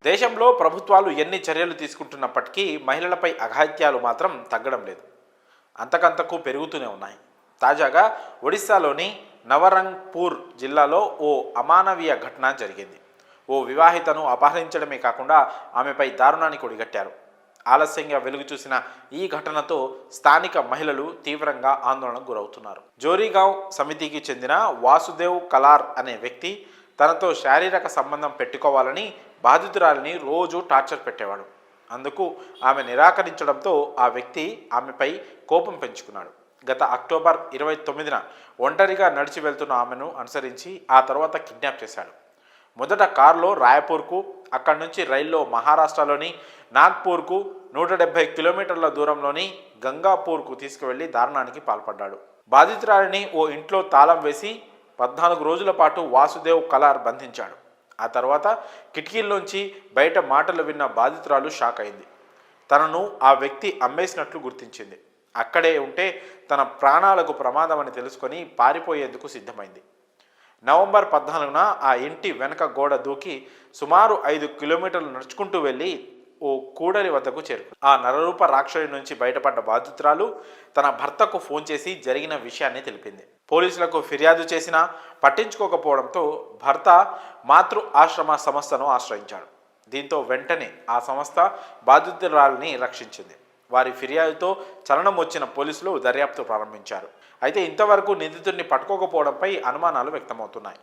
దేశంలో ప్రభుత్వాలు ఎన్ని చర్యలు తీసుకుంటున్నప్పటికీ మహిళలపై అఘాయిత్యాలు మాత్రం తగ్గడం లేదు, అంతకంతకు పెరుగుతూనే ఉన్నాయి. తాజాగా ఒడిశాలోని నవరంగ్పూర్ జిల్లాలో ఓ అమానవీయ ఘటన జరిగింది. ఓ వివాహితను అపహరించడమే కాకుండా ఆమెపై దారుణానికి ఒడిగట్టారు. ఆలస్యంగా వెలుగు చూసిన ఈ ఘటనతో స్థానిక మహిళలు తీవ్రంగా ఆందోళనకు గురవుతున్నారు. జోరీగావ్ సమితికి చెందిన వాసుదేవ్ కలార్ అనే వ్యక్తి తనతో శారీరక సంబంధం పెట్టుకోవాలని బాధితురాలిని రోజు టార్చర్ పెట్టేవాడు. అందుకు ఆమె నిరాకరించడంతో ఆ వ్యక్తి ఆమెపై కోపం పెంచుకున్నాడు. గత అక్టోబర్ 29న ఒంటరిగా నడిచి వెళ్తున్న ఆమెను అనుసరించి ఆ తర్వాత కిడ్నాప్ చేశాడు. మొదట కారులో రాయపూర్కు, అక్కడి నుంచి రైల్లో మహారాష్ట్రలోని నాగ్పూర్కు 170 కిలోమీటర్ల దూరంలోని గంగాపూర్కు తీసుకువెళ్లి దారుణానికి పాల్పడ్డాడు. బాధితురాలిని ఓ ఇంట్లో తాళం వేసి 14 రోజుల పాటు వాసుదేవ్ కలార్ బంధించాడు. ఆ తర్వాత కిటికీల్లోంచి బయట మాటలు విన్న బాధితురాలు షాక్ అయింది. తనను ఆ వ్యక్తి అమ్మేసినట్లు గుర్తించింది. అక్కడే ఉంటే తన ప్రాణాలకు ప్రమాదమని తెలుసుకొని పారిపోయేందుకు సిద్ధమైంది. నవంబర్ 14న ఆ ఇంటి వెనక గోడ దూకి సుమారు 5 కిలోమీటర్లు నడుచుకుంటూ వెళ్ళి ఓ కూడలి వద్దకు చేరుకుంది. ఆ నరరూప రాక్షసుడి నుంచి బయటపడ్డ బాధితురాలు తన భర్తకు ఫోన్ చేసి జరిగిన విషయాన్ని తెలిపింది. పోలీసులకు ఫిర్యాదు చేసినా పట్టించుకోకపోవడంతో భర్త మాతృ ఆశ్రమ సంస్థను ఆశ్రయించాడు. దీంతో వెంటనే ఆ సంస్థ బాధితురాలిని రక్షించింది. వారి ఫిర్యాదుతో చలనం వచ్చిన పోలీసులు దర్యాప్తు ప్రారంభించారు. అయితే ఇంతవరకు నిందితుడిని పట్టుకోకపోవడంపై అనుమానాలు వ్యక్తమవుతున్నాయి.